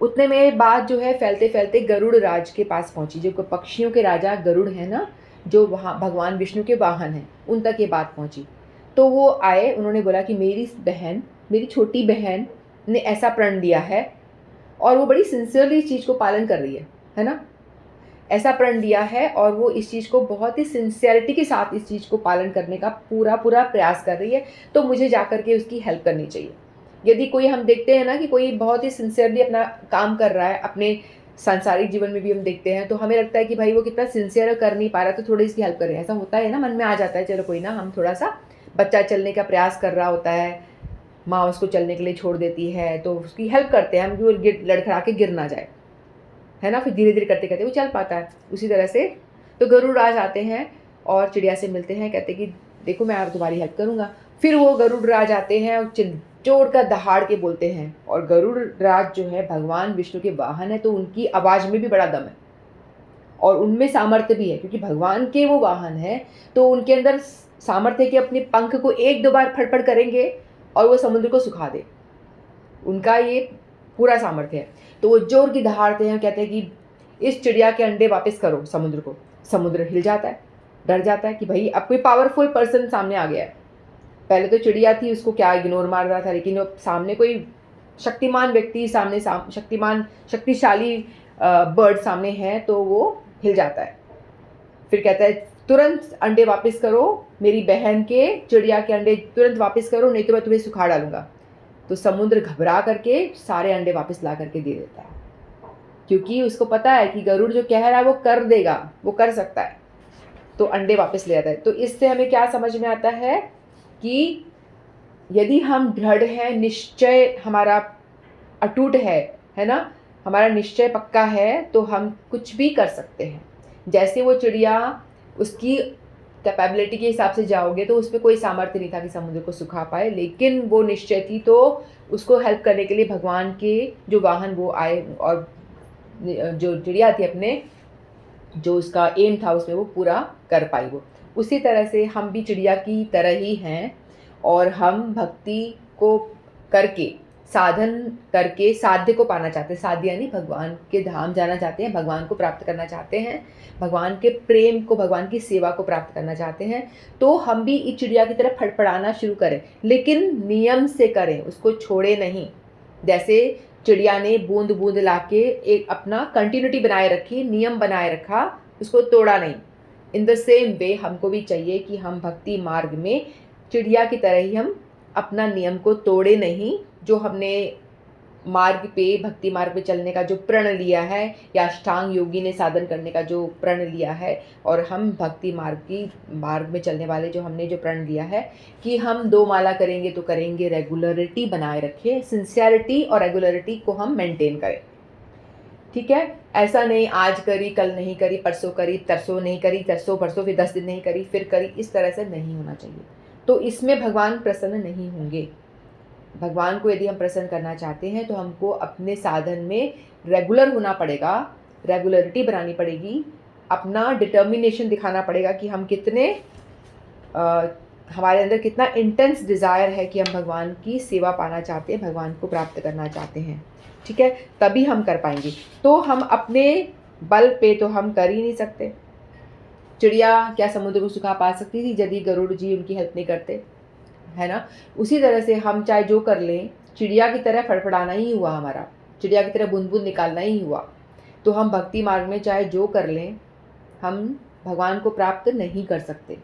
उतने में बात जो है फैलते फैलते गरुड़ राज के पास पहुंची, जो पक्षियों के राजा गरुड़ है ना, जो वहाँ भगवान विष्णु के वाहन हैं, उन तक ये बात पहुंची। तो वो आए, उन्होंने बोला कि मेरी छोटी बहन ने ऐसा प्रण लिया है और वो बड़ी सिंसियरली इस चीज़ को पालन कर रही है ना, ऐसा प्रण लिया है और वो इस चीज़ को बहुत ही सिंसियरिटी के साथ इस चीज़ को पालन करने का पूरा प्रयास कर रही है, तो मुझे जा कर के उसकी हेल्प करनी चाहिए। यदि कोई हम देखते हैं ना कि कोई बहुत ही सिंसियरली अपना काम कर रहा है, अपने सांसारिक जीवन में भी हम देखते हैं, तो हमें लगता है कि भाई वो कितना सिंसियर कर नहीं पा रहा, तो थोड़ी इसकी हेल्प करें। ऐसा होता है ना, मन में आ जाता है चलो कोई ना, हम थोड़ा सा, बच्चा चलने का प्रयास कर रहा होता है, माँ उसको चलने के लिए छोड़ देती है तो उसकी हेल्प करते हैं हम कि वो लड़खड़ा के गिर ना जाए, है ना। फिर धीरे धीरे करते करते वो चल पाता है। उसी तरह से तो गरुड़ राज आते हैं और चिड़िया से मिलते हैं, कहते कि देखो मैं अब तुम्हारी हेल्प करूँगा। फिर वो गरुड़ राज आते हैं और जोर का दहाड़ के बोलते हैं, और गरुड़ राज जो है भगवान विष्णु के वाहन है, तो उनकी आवाज़ में भी बड़ा दम है और उनमें सामर्थ्य भी है, क्योंकि भगवान के वो वाहन हैं, तो उनके अंदर सामर्थ्य है कि अपने पंख को 1-2 बार फड़फड़ करेंगे और वो समुद्र को सुखा दे। उनका ये पूरा सामर्थ्य है। तो वो जोर की दहाड़ते हैं, कहते हैं कि इस चिड़िया के अंडे वापस करो समुद्र को। समुद्र हिल जाता है, डर जाता है कि भाई अब कोई पावरफुल पर्सन सामने आ गया है। पहले तो चिड़िया थी, उसको क्या इग्नोर मार रहा था, लेकिन अब सामने कोई शक्तिमान व्यक्ति सामने शक्तिशाली बर्ड सामने है, तो वो हिल जाता है। फिर कहता है तुरंत अंडे वापस करो, मेरी बहन के चिड़िया के अंडे तुरंत वापस करो, नहीं तो मैं तुम्हें सुखा डालूंगा। तो समुद्र घबरा करके सारे अंडे वापस ला करके दे देता है, क्योंकि उसको पता है कि गरुड़ जो कह रहा है वो कर देगा, वो कर सकता है। तो अंडे वापस ले आता है। तो इससे हमें क्या समझ में आता है कि यदि हम दृढ़ हैं, निश्चय हमारा अटूट है ना, हमारा निश्चय पक्का है, तो हम कुछ भी कर सकते हैं। जैसे वो चिड़िया, उसकी कैपेबिलिटी के हिसाब से जाओगे तो उसमें कोई सामर्थ्य नहीं था कि समुद्र को सुखा पाए, लेकिन वो निश्चय थी, तो उसको हेल्प करने के लिए भगवान के जो वाहन वो आए, और जो चिड़िया थी अपने जो उसका एम था उसमें वो पूरा कर पाई वो। उसी तरह से हम भी चिड़िया की तरह ही हैं, और हम भक्ति को करके, साधन करके साध्य को पाना चाहते हैं। साध्य यानी भगवान के धाम जाना चाहते हैं, भगवान को प्राप्त करना चाहते हैं, भगवान के प्रेम को, भगवान की सेवा को प्राप्त करना चाहते हैं। तो हम भी इस चिड़िया की तरह फड़फड़ाना शुरू करें, लेकिन नियम से करें, उसको छोड़े नहीं। जैसे चिड़िया ने बूंद बूंद लाके एक अपना कंटिन्यूटी बनाए रखी, नियम बनाए रखा, उसको तोड़ा नहीं। इन द सेम वे हमको भी चाहिए कि हम भक्ति मार्ग में चिड़िया की तरह ही हम अपना नियम को तोड़े नहीं। जो हमने मार्ग पे, भक्ति मार्ग पे चलने का जो प्रण लिया है, या अष्टांग योगी ने साधन करने का जो प्रण लिया है, और हम भक्ति मार्ग में चलने वाले जो हमने जो प्रण लिया है कि हम 2 माला करेंगे तो करेंगे, रेगुलरिटी बनाए रखें, सिंसियरिटी और रेगुलरिटी को हम मेंटेन करें। ठीक है, ऐसा नहीं आज करी कल नहीं करी, परसों करी तरसों नहीं करी, तरसों परसों फिर 10 दिन नहीं करी फिर करी, इस तरह से नहीं होना चाहिए। तो इसमें भगवान प्रसन्न नहीं होंगे। भगवान को यदि हम प्रसन्न करना चाहते हैं तो हमको अपने साधन में रेगुलर होना पड़ेगा, रेगुलरिटी बनानी पड़ेगी, अपना डिटर्मिनेशन दिखाना पड़ेगा कि हम कितने हमारे अंदर कितना इंटेंस डिज़ायर है कि हम भगवान की सेवा पाना चाहते हैं, भगवान को प्राप्त करना चाहते हैं। ठीक है, तभी हम कर पाएंगे। तो हम अपने बल पे तो हम कर ही नहीं सकते। चिड़िया क्या समुद्र को सुखा पा सकती थी यदि गरुड़ जी उनकी हेल्प नहीं करते, है ना। उसी तरह से हम चाहे जो कर लें, चिड़िया की तरह फड़फड़ाना ही हुआ हमारा, चिड़िया की तरह बूंद बूंद निकालना ही हुआ। तो हम भक्ति मार्ग में चाहे जो कर लें, हम भगवान को प्राप्त नहीं कर सकते,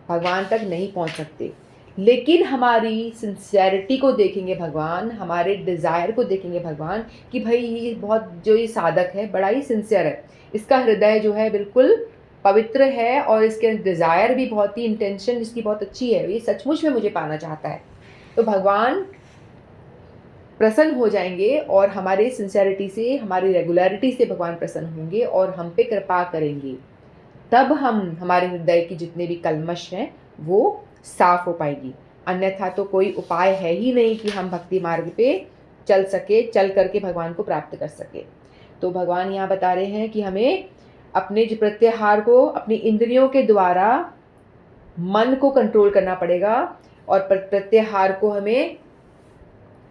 भगवान तक नहीं पहुंच सकते। लेकिन हमारी सिंसियरिटी को देखेंगे भगवान, हमारे डिज़ायर को देखेंगे भगवान कि भाई ये बहुत, जो ये साधक है बड़ा ही सिंसियर है, इसका हृदय जो है बिल्कुल पवित्र है, और इसके डिज़ायर भी बहुत ही, इंटेंशन इसकी बहुत अच्छी है, ये सचमुच में मुझे पाना चाहता है। तो भगवान प्रसन्न हो जाएंगे, और हमारे सिंसियरिटी से, हमारी रेगुलरिटी से भगवान प्रसन्न होंगे और हम पे कृपा करेंगे। तब हम, हमारे हृदय की जितने भी कल्मश हैं वो साफ हो पाएगी। अन्यथा तो कोई उपाय है ही नहीं कि हम भक्ति मार्ग पे चल सके, चल करके भगवान को प्राप्त कर सके। तो भगवान यहाँ बता रहे हैं कि हमें अपने जो प्रत्याहार को, अपनी इंद्रियों के द्वारा मन को कंट्रोल करना पड़ेगा, और प्रत्याहार को हमें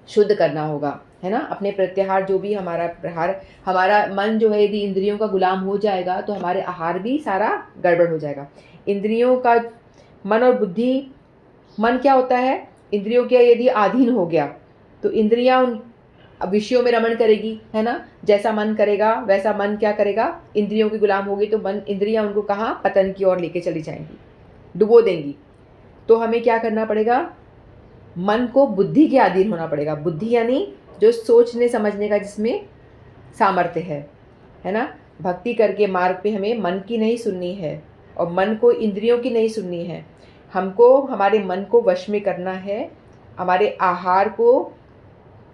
शुद्ध करना होगा, है ना। अपने प्रत्याहार जो भी हमारा प्रहार, हमारा मन जो है यदि इंद्रियों का गुलाम हो जाएगा तो हमारे आहार भी सारा गड़बड़ हो जाएगा। इंद्रियों का, मन और बुद्धि, मन क्या होता है, इंद्रियों के यदि अधीन हो गया तो इंद्रियां उन विषयों में रमण करेगी, है ना। जैसा मन करेगा वैसा मन क्या करेगा, इंद्रियों की गुलाम होगी, तो मन, इंद्रियां उनको कहाँ, पतन की ओर लेके चली जाएंगी, डुबो देंगी। तो हमें क्या करना पड़ेगा, मन को बुद्धि के अधीन होना पड़ेगा। बुद्धि यानी जो सोचने समझने का जिसमें सामर्थ्य है ना। भक्ति करके मार्ग पे हमें मन की नहीं सुननी है, और मन को इंद्रियों की नहीं सुननी है। हमको हमारे मन को वश में करना है, हमारे आहार को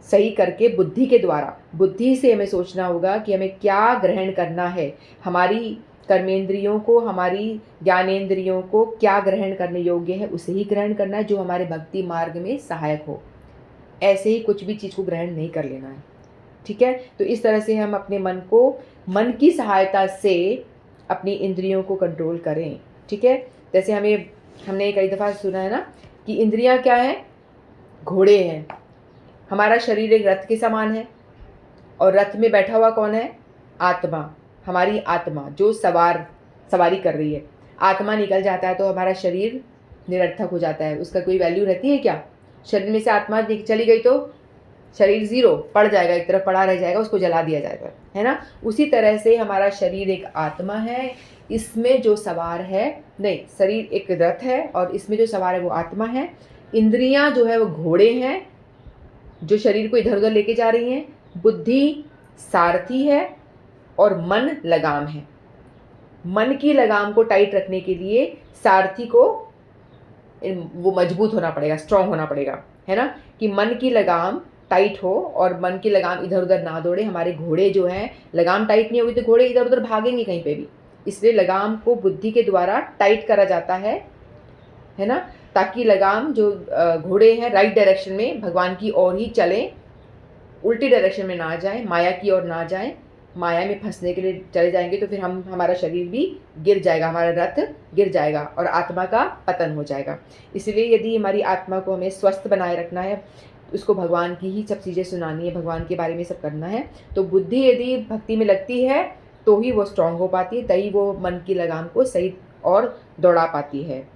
सही करके बुद्धि के द्वारा, बुद्धि से हमें सोचना होगा कि हमें क्या ग्रहण करना है, हमारी कर्मेंद्रियों को, हमारी ज्ञानेंद्रियों को क्या ग्रहण करने योग्य है उसे ही ग्रहण करना है, जो हमारे भक्ति मार्ग में सहायक हो। ऐसे ही कुछ भी चीज़ को ग्रहण नहीं कर लेना है। ठीक है, तो इस तरह से हम अपने मन को, मन की सहायता से अपनी इंद्रियों को कंट्रोल करें। ठीक है, जैसे हमने कई दफ़ा सुना है ना कि इंद्रियां क्या हैं, घोड़े हैं। हमारा शरीर एक रथ के समान है और रथ में बैठा हुआ कौन है, आत्मा, हमारी आत्मा जो सवारी कर रही है। आत्मा निकल जाता है तो हमारा शरीर निरर्थक हो जाता है, उसका कोई वैल्यू रहती है क्या? शरीर में से आत्मा चली गई तो शरीर ज़ीरो पड़ जाएगा, एक तरफ पड़ा रह जाएगा, उसको जला दिया जाएगा, है ना। उसी तरह से हमारा शरीर एक आत्मा है, इसमें जो सवार है, नहीं, शरीर एक रथ है और इसमें जो सवार है वो आत्मा है। इंद्रियां जो है वो घोड़े हैं जो शरीर को इधर उधर लेके जा रही हैं। बुद्धि सारथी है और मन लगाम है। मन की लगाम को टाइट रखने के लिए सारथी को वो मजबूत होना पड़ेगा, स्ट्रांग होना पड़ेगा, है ना, कि मन की लगाम टाइट हो और मन की लगाम इधर उधर ना दौड़े। हमारे घोड़े जो हैं, लगाम टाइट नहीं होगी तो घोड़े इधर उधर भागेंगे कहीं पे भी, इसलिए लगाम को बुद्धि के द्वारा टाइट करा जाता है ना, ताकि लगाम जो घोड़े हैं राइट डायरेक्शन में भगवान की ओर ही चलें, उल्टी डायरेक्शन में ना जाएं, माया की ओर ना जाएं। माया में फंसने के लिए चले जाएंगे तो फिर हमारा शरीर भी गिर जाएगा, हमारा रथ गिर जाएगा और आत्मा का पतन हो जाएगा। इसलिए यदि हमारी आत्मा को हमें स्वस्थ बनाए रखना है, उसको भगवान की ही सब चीज़ें सुनानी है, भगवान के बारे में सब करना है, तो बुद्धि यदि भक्ति में लगती है तो ही वो स्ट्रांग हो पाती है, तभी वो मन की लगाम को सही और दौड़ा पाती है।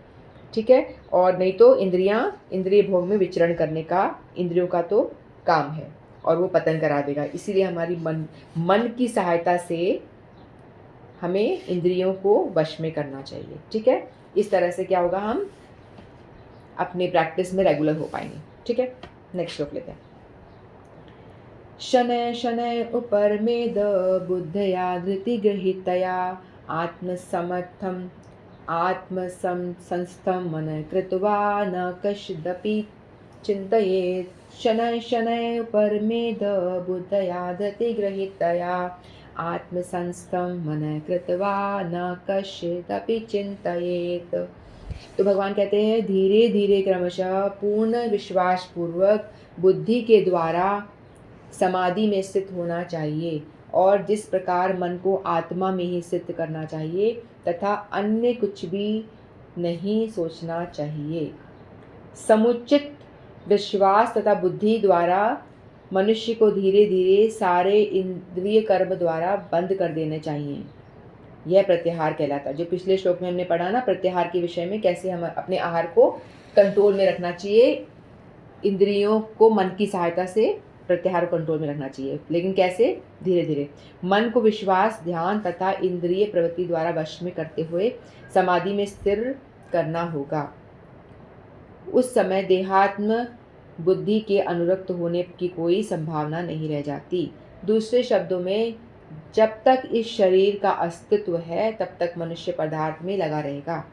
ठीक है, और नहीं तो इंद्रिय भोग में विचरण करने का इंद्रियों का तो काम है और वो पतन करा देगा। इसीलिए हमारी मन की सहायता से हमें इंद्रियों को वश में करना चाहिए। ठीक है, इस तरह से क्या होगा, हम अपने प्रैक्टिस में रेगुलर हो पाएंगे। ठीक है, नेक्स्ट श्लोक लेते हैं। शनैः शनैः उपरमेद बुद्धया धृति गृहीतया आत्मसमर्थम आत्मसंस्थं मनः कृत्वा न कश्चिदपि चिन्तयेत्। शनैः शनैः उपरमेद बुद्धया धृति गृहीतया आत्मसंस्थं मनः कृत्वा न कश्चिदपि चिन्तयेत्। तो भगवान कहते हैं, धीरे धीरे क्रमशः पूर्ण विश्वास पूर्वक बुद्धि के द्वारा समाधि में स्थित होना चाहिए और जिस प्रकार मन को आत्मा में ही स्थित करना चाहिए तथा अन्य कुछ भी नहीं सोचना चाहिए। समुचित विश्वास तथा बुद्धि द्वारा मनुष्य को धीरे धीरे सारे इंद्रिय कर्म द्वारा बंद कर देने चाहिए। यह प्रत्याहार कहलाता है। जो पिछले श्लोक में हमने पढ़ा ना प्रत्याहार के विषय में, कैसे हम अपने आहार को कंट्रोल में रखना चाहिए, इंद्रियों को मन की सहायता से प्रत्याहार कंट्रोल में रखना चाहिए, लेकिन कैसे, धीरे धीरे मन को विश्वास, ध्यान तथा इंद्रिय प्रवृत्ति द्वारा वश में करते हुए समाधि में स्थिर करना होगा। उस समय देहात्म बुद्धि के अनुरक्त होने की कोई संभावना नहीं रह जाती। दूसरे शब्दों में, जब तक इस शरीर का अस्तित्व है तब तक मनुष्य पदार्थ में लगा रहेगा,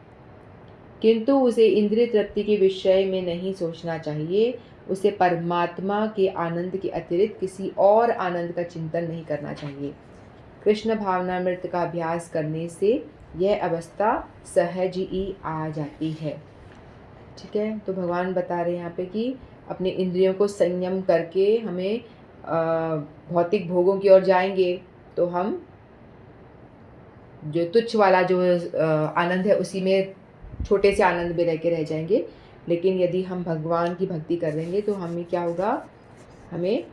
किंतु उसे इंद्रिय तृप्ति के विषय में नहीं सोचना चाहिए। उसे परमात्मा के आनंद के अतिरिक्त किसी और आनंद का चिंतन नहीं करना चाहिए। कृष्ण भावनामृत का अभ्यास करने से यह अवस्था सहज ही आ जाती है। ठीक है, तो भगवान बता रहे हैं यहाँ पे कि अपने इंद्रियों को संयम करके हमें भौतिक भोगों की ओर जाएंगे तो हम जो तुच्छ वाला जो आनंद है उसी में, छोटे से आनंद में रह के रह जाएंगे। लेकिन यदि हम भगवान की भक्ति करेंगे तो हमें क्या होगा, हमें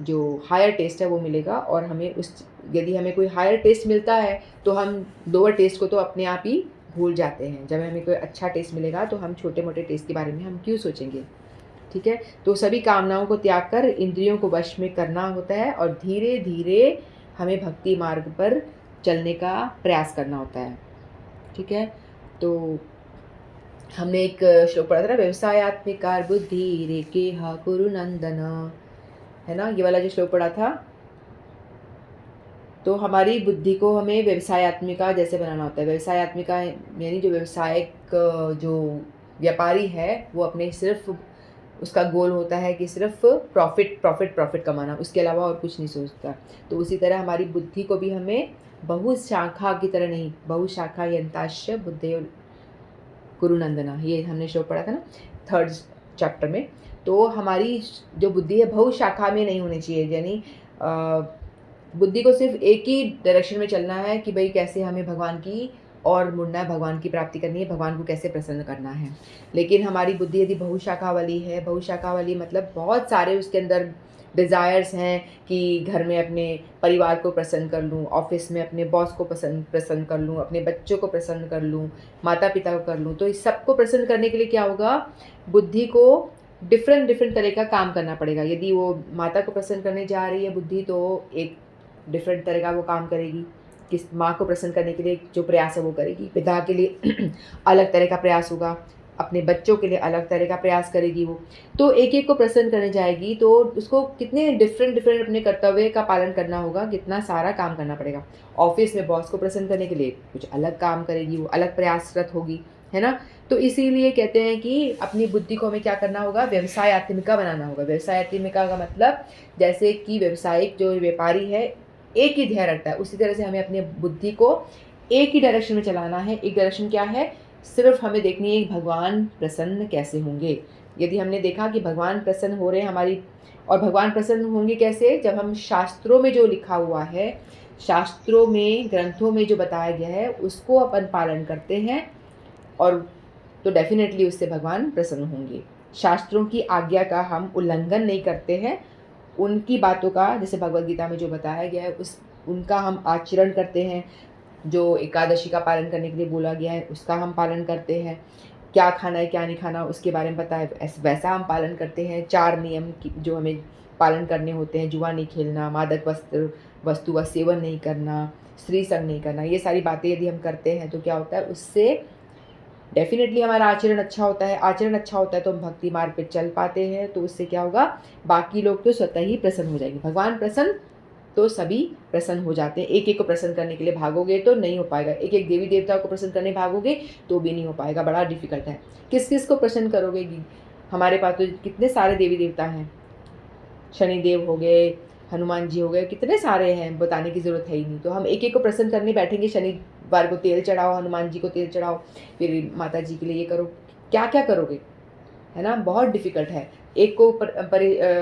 जो हायर टेस्ट है वो मिलेगा और हमें यदि हमें कोई हायर टेस्ट मिलता है तो हम लोअर टेस्ट को तो अपने आप ही भूल जाते हैं। जब हमें कोई अच्छा टेस्ट मिलेगा तो हम छोटे मोटे टेस्ट के बारे में हम क्यों सोचेंगे। ठीक है, तो सभी कामनाओं को त्याग कर इंद्रियों को वश में करना होता है और धीरे धीरे हमें भक्ति मार्ग पर चलने का प्रयास करना होता है। ठीक है, तो हमने एक श्लोक पढ़ा था ना, व्यवसायात्मिका बुद्धि रेके हा कुरु नंदन, है ना, ये वाला जो श्लोक पढ़ा था। तो हमारी बुद्धि को हमें व्यवसायात्मिका जैसे बनाना होता है। व्यवसायात्मिका यानी जो व्यवसायिक जो व्यापारी है वो अपने सिर्फ उसका गोल होता है कि सिर्फ प्रॉफिट कमाना, उसके अलावा और कुछ नहीं सोचता। तो उसी तरह हमारी बुद्धि को भी हमें बहुशाखा की तरह नहीं, बहुशाखा यंताश्च बुद्धयो कुरुनंदना, ये हमने श्लोक पढ़ा था ना 3rd चैप्टर में। तो हमारी जो बुद्धि है बहुशाखा में नहीं होनी चाहिए, यानी बुद्धि को सिर्फ एक ही डायरेक्शन में चलना है कि भाई कैसे हमें भगवान की और मुड़ना है, भगवान की प्राप्ति करनी है, भगवान को कैसे प्रसन्न करना है। लेकिन हमारी बुद्धि यदि बहुशाखा वाली है, बहुशाखा वाली मतलब बहुत सारे उसके अंदर डिज़ायर्स हैं कि घर में अपने परिवार को प्रसन्न कर लूँ, ऑफ़िस में अपने बॉस को प्रसन्न कर लूँ, अपने बच्चों को प्रसन्न कर लूँ, माता-पिता को कर लूँ। तो इस सबको प्रसन्न करने के लिए क्या होगा, बुद्धि को डिफ़रेंट तरह का काम करना पड़ेगा। यदि वो माता को प्रसन्न करने जा रही है बुद्धि, तो एक डिफ़रेंट तरह का वो काम करेगी। किस माँ को प्रसन्न करने के लिए जो प्रयास है वो करेगी। पिता के लिए अलग तरह का प्रयास होगा, अपने बच्चों के लिए अलग तरह का प्रयास करेगी वो। तो एक-एक को प्रसन्न करने जाएगी तो उसको कितने डिफ़रेंट अपने कर्तव्य का पालन करना होगा, कितना सारा काम करना पड़ेगा। ऑफ़िस में बॉस को प्रसन्न करने के लिए कुछ अलग काम करेगी वो, अलग प्रयासरत होगी, है ना? तो इसीलिए कहते हैं कि अपनी बुद्धि को हमें क्या करना होगा, व्यवसायत्मिका बनाना होगा। व्यवसायत्मिका का मतलब जैसे कि व्यावसायिक जो व्यापारी है, एक ही ध्येय रखता है, उसी तरह से हमें अपनी बुद्धि को एक ही डायरेक्शन में चलाना है। एक डायरेक्शन क्या है? सिर्फ़ हमें देखनी है कि भगवान प्रसन्न कैसे होंगे। यदि हमने देखा कि भगवान प्रसन्न हो रहे हैं हमारी, और भगवान प्रसन्न होंगे कैसे? जब हम शास्त्रों में जो लिखा हुआ है, शास्त्रों में, ग्रंथों में जो बताया गया है, उसको अपन पालन करते हैं, और तो डेफ़िनेटली उससे भगवान प्रसन्न होंगे। शास्त्रों की आज्ञा का हम उल्लंघन नहीं करते हैं, उनकी बातों का, जैसे भगवद गीता में जो बताया गया है उनका हम आचरण करते हैं। जो एकादशी का पालन करने के लिए बोला गया है उसका हम पालन करते हैं। क्या खाना है क्या नहीं खाना उसके बारे में पता है, वैसा हम पालन करते हैं। 4 नियम की जो हमें पालन करने होते हैं, जुआ नहीं खेलना, मादक वस्तु का सेवन नहीं करना, स्त्री संग नहीं करना, ये सारी बातें यदि हम करते हैं तो क्या होता है, उससे डेफ़िनेटली हमारा आचरण अच्छा होता है। आचरण अच्छा होता है तो हम भक्ति मार्ग पे चल पाते हैं, तो उससे क्या होगा, बाकी लोग तो स्वतः ही प्रसन्न हो जाएंगे। भगवान प्रसन्न तो सभी प्रसन्न हो जाते हैं। एक-एक को प्रसन्न करने के लिए भागोगे तो नहीं हो पाएगा। एक-एक देवी-देवताओं को प्रसन्न करने भागोगे तो भी नहीं हो पाएगा, बड़ा डिफ़िकल्ट है। किस-किस को प्रसन्न करोगे? हमारे पास तो कितने सारे देवी-देवता हैं। शनिदेव हो गए, हनुमान जी हो गए, कितने सारे हैं, बताने की ज़रूरत है ही नहीं। तो हम एक-एक को प्रसन्न करने बैठेंगे, शनिवार को तेल चढ़ाओ, हनुमान जी को तेल चढ़ाओ, फिर माता जी के लिए ये करो, क्या-क्या करोगे? है ना? बहुत डिफ़िकल्ट है। एक को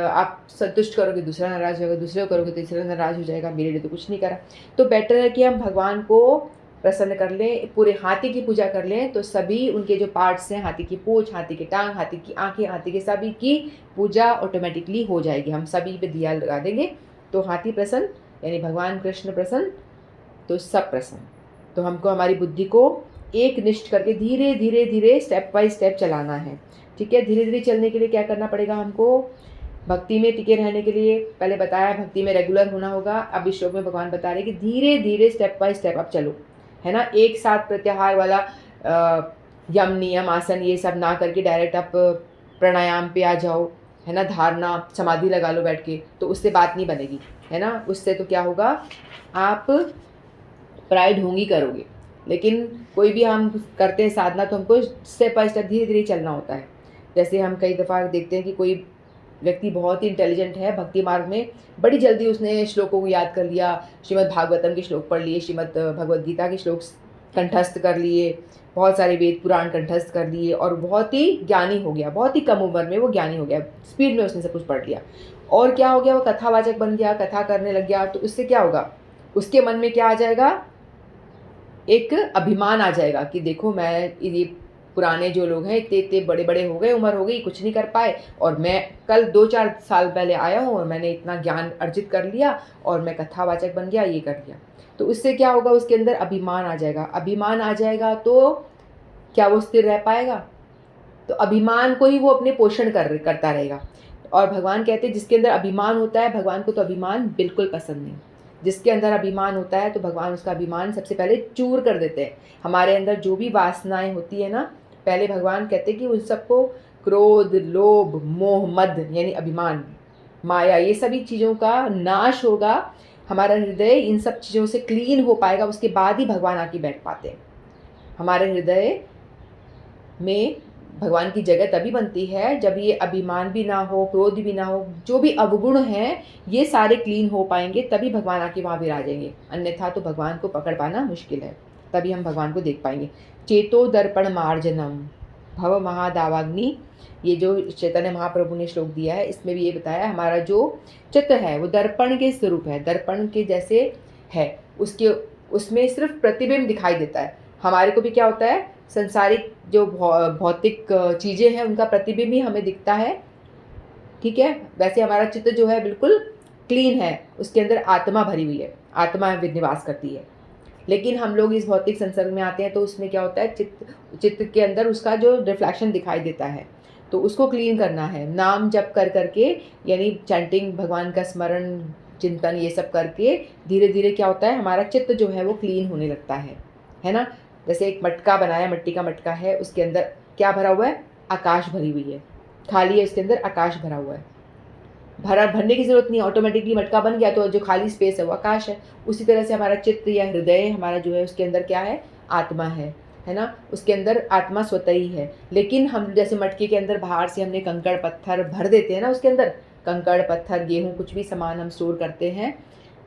आप संतुष्ट करोगे, दूसरा नाराज़ होगा, दूसरे को करोगे, तीसरा नाराज़ हो जाएगा, मेरे लिए तो कुछ नहीं करा। तो बेटर है कि हम भगवान को प्रसन्न कर लें, पूरे हाथी की पूजा कर लें, तो सभी उनके जो पार्ट्स हैं, हाथी की पूँछ, हाथी की टाँग, हाथी की आँखें, हाथी के सभी की पूजा ऑटोमेटिकली हो जाएगी। हम सभी पे दिया लगा देंगे, तो हाथी प्रसन्न, यानी भगवान कृष्ण प्रसन्न, तो सब प्रसन्न। तो हमको हमारी बुद्धि को एक निष्ठ करके धीरे-धीरे स्टेप बाय स्टेप चलाना है। ठीक है? धीरे-धीरे चलने के लिए क्या करना पड़ेगा हमको? भक्ति में टिके रहने के लिए पहले बताया, भक्ति में रेगुलर होना होगा। अब इस श्लोक में भगवान बता रहे हैं कि धीरे-धीरे स्टेप बाय स्टेप आप चलो। है ना? एक साथ प्रत्याहार वाला यम, नियम, आसन ये सब ना करके डायरेक्ट आप प्राणायाम पे आ जाओ। है ना? धारणा, समाधि लगा लो बैठ के, तो उससे बात नहीं बनेगी। है ना? उससे तो क्या होगा, आप प्राइड ढोंगी करोगे। लेकिन कोई भी हम करते हैं साधना, तो हमको स्टेप बाय स्टेप धीरे-धीरे चलना होता है। जैसे हम कई दफ़ा देखते हैं कि कोई व्यक्ति बहुत ही इंटेलिजेंट है भक्ति मार्ग में, बड़ी जल्दी उसने श्लोकों को याद कर लिया, श्रीमद् भागवतम के श्लोक पढ़ लिए, श्रीमद् भगवद गीता के श्लोक कंठस्थ कर लिए, बहुत सारे वेद पुराण कंठस्थ कर लिए और बहुत ही ज्ञानी हो गया, बहुत ही कम उम्र में वो ज्ञानी हो गया, स्पीड में उसने सब कुछ पढ़ लिया। और क्या हो गया, वो कथावाचक बन गया, कथा करने लग गया, तो उससे क्या होगा, उसके मन में क्या आ जाएगा, एक अभिमान आ जाएगा कि देखो मैं, ये पुराने जो लोग हैं इतने-इतने बड़े-बड़े हो गए, उम्र हो गई, कुछ नहीं कर पाए, और मैं कल 2-4 साल पहले आया हूँ और मैंने इतना ज्ञान अर्जित कर लिया और मैं कथावाचक बन गया, ये कर दिया। तो उससे क्या होगा, उसके अंदर अभिमान आ जाएगा। अभिमान आ जाएगा तो क्या वो स्थिर रह पाएगा? तो अभिमान को ही वो अपने पोषण करता रहेगा। और भगवान कहते हैं जिसके अंदर अभिमान होता है, भगवान को तो अभिमान बिल्कुल पसंद नहीं। जिसके अंदर अभिमान होता है तो भगवान उसका अभिमान सबसे पहले चूर कर देते हैं। हमारे अंदर जो भी वासनाएं होती है ना, पहले भगवान कहते हैं कि उन सबको, क्रोध, लोभ, मोह, मद यानी अभिमान, माया, ये सभी चीज़ों का नाश होगा। हमारा हृदय इन सब चीज़ों से क्लीन हो पाएगा, उसके बाद ही भगवान आके बैठ पाते हैं। हमारे हृदय में भगवान की जगह तभी बनती है जब ये अभिमान भी ना हो, क्रोध भी ना हो, जो भी अवगुण हैं ये सारे क्लीन हो पाएंगे, तभी भगवान आके वहाँ विराजेंगे। अन्यथा तो भगवान को पकड़ पाना मुश्किल है, तभी हम भगवान को देख पाएंगे। चेतो दर्पण मार्जनम, भव महादावाग्नि, ये जो चैतन्य महाप्रभु ने श्लोक दिया है इसमें भी ये बताया हमारा जो चित्त है वो दर्पण के स्वरूप है, दर्पण के जैसे है। उसके उसमें सिर्फ प्रतिबिंब दिखाई देता है। हमारे को भी क्या होता है, संसारिक जो भौतिक चीज़ें हैं उनका प्रतिबिंब ही हमें दिखता है, ठीक है। वैसे हमारा चित्त जो है बिल्कुल क्लीन है, उसके अंदर आत्मा भरी हुई है, आत्मा निवास करती है। लेकिन हम लोग इस भौतिक संसर्ग में आते हैं तो उसमें क्या होता है, चित्त के अंदर उसका जो रिफ्लेक्शन दिखाई देता है, तो उसको क्लीन करना है नाम जप कर करके, यानी चैंटिंग, भगवान का स्मरण, चिंतन, ये सब करके धीरे धीरे क्या होता है, हमारा चित्त जो है वो क्लीन होने लगता है ना। जैसे एक मटका बनाया, मिट्टी का मटका है, उसके अंदर क्या भरा हुआ है, आकाश भरी हुई है, खाली है, उसके अंदर आकाश भरा हुआ है, भरने की ज़रूरत नहीं है, ऑटोमेटिकली मटका बन गया, तो जो खाली स्पेस है वो आकाश है। उसी तरह से हमारा चित्त या हृदय हमारा जो है उसके अंदर क्या है, आत्मा है ना। उसके अंदर आत्मा स्वतः ही है। लेकिन हम जैसे मटके के अंदर बाहर से हमने कंकड़ पत्थर भर देते हैं ना, उसके अंदर कंकड़ पत्थर गेहूँ कुछ भी सामान हम स्टोर करते हैं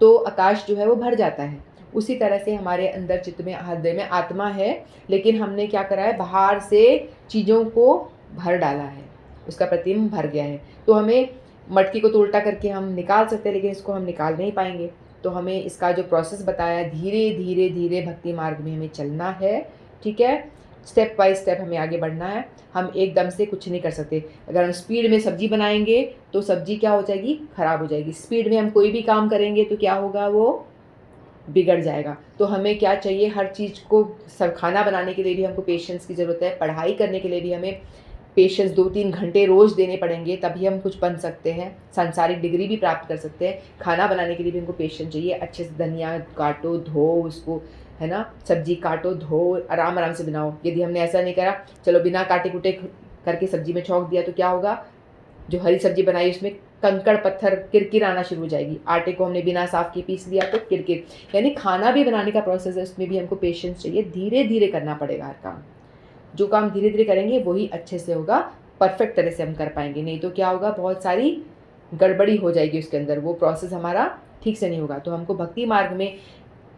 तो आकाश जो है वो भर जाता है। उसी तरह से हमारे अंदर चित्त में, हृदय में आत्मा है, लेकिन हमने क्या करा है, बाहर से चीज़ों को भर डाला है, उसका प्रतिबिंब भर गया है। तो हमें मटकी को तो उल्टा करके हम निकाल सकते हैं, लेकिन इसको हम निकाल नहीं पाएंगे। तो हमें इसका जो प्रोसेस बताया, धीरे धीरे धीरे भक्ति मार्ग में हमें चलना है, ठीक है। स्टेप बाय स्टेप हमें आगे बढ़ना है। हम एकदम से कुछ नहीं कर सकते। अगर हम स्पीड में सब्जी बनाएंगे तो सब्जी क्या हो जाएगी, ख़राब हो जाएगी। स्पीड में हम कोई भी काम करेंगे तो क्या होगा, वो बिगड़ जाएगा। तो हमें क्या चाहिए, हर चीज़ को, सब खाना बनाने के लिए भी हमको पेशेंस की ज़रूरत है, पढ़ाई करने के लिए भी हमें पेशेंस 2-3 घंटे रोज़ देने पड़ेंगे, तभी हम कुछ बन सकते हैं, सांसारिक डिग्री भी प्राप्त कर सकते हैं। खाना बनाने के लिए भी हमको पेशेंस चाहिए, अच्छे से धनिया काटो, धो उसको, है ना, सब्जी काटो, धो, आराम आराम से बनाओ। यदि हमने ऐसा नहीं करा, चलो बिना काटे कुटे करके सब्जी में छौंक दिया, तो क्या होगा, जो हरी सब्जी बनाई उसमें कंकड़ पत्थर किरकिर आना शुरू हो जाएगी। आटे को हमने बिना साफ किए पीस लिया तो किरकिर। यानी खाना भी बनाने का प्रोसेस है, उसमें भी हमको पेशेंस चाहिए, धीरे धीरे करना पड़ेगा हर काम। जो काम धीरे धीरे करेंगे वही अच्छे से होगा, परफेक्ट तरह से हम कर पाएंगे। नहीं तो क्या होगा, बहुत सारी गड़बड़ी हो जाएगी उसके अंदर, वो प्रोसेस हमारा ठीक से नहीं होगा। तो हमको भक्ति मार्ग में,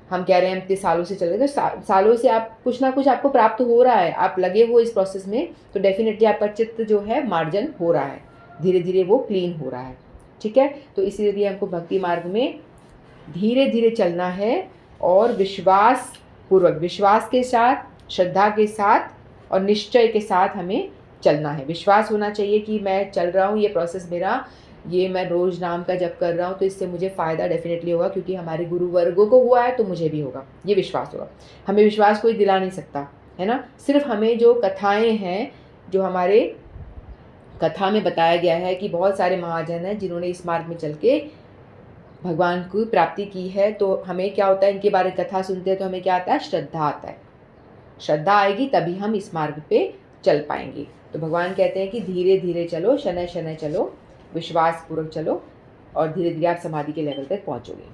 हम कह रहे हैं हम इतने सालों से चल रहे हैं, तो सालों से आप कुछ ना कुछ आपको प्राप्त हो रहा है, आप लगे हो इस प्रोसेस में, तो डेफिनेटली आपका चित्त जो है मार्जन हो रहा है, धीरे धीरे वो क्लीन हो रहा है, ठीक है। तो इसीलिए हमको भक्ति मार्ग में धीरे धीरे चलना है और विश्वास पूर्वक, विश्वास के साथ, श्रद्धा के साथ और निश्चय के साथ हमें चलना है। विश्वास होना चाहिए कि मैं चल रहा हूँ, ये प्रोसेस मेरा, ये मैं रोज़ नाम का जप कर रहा हूँ तो इससे मुझे फ़ायदा डेफिनेटली होगा, क्योंकि हमारे गुरु वर्गों को हुआ है तो मुझे भी होगा, ये विश्वास होगा। हमें विश्वास कोई दिला नहीं सकता, है ना। सिर्फ हमें जो कथाएँ हैं, जो हमारे कथा में बताया गया है कि बहुत सारे महाजन हैं जिन्होंने इस मार्ग में चल के भगवान की प्राप्ति की है, तो हमें क्या होता है, इनके बारे में कथा सुनते हैं तो हमें क्या आता है, श्रद्धा आता है। श्रद्धा आएगी तभी हम इस मार्ग पे चल पाएंगे। तो भगवान कहते हैं कि धीरे धीरे चलो, शनै शनै चलो, विश्वास पूर्वक चलो, और धीरे धीरे आप समाधि के लेवल तक पहुँचोगे,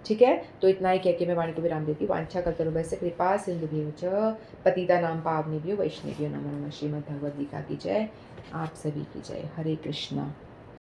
ठीक है। तो इतना ही कह के मैं वाणी को विराम देती हूँ। वांछा कल्पतरुभ्यश्च कृपा सिंधुभ्यो च पतितानां पावनेभ्यो वैष्णवेभ्यो नमो नमः। श्रीमद् भगवद गीता की जय, आप सभी की जय। हरे कृष्णा।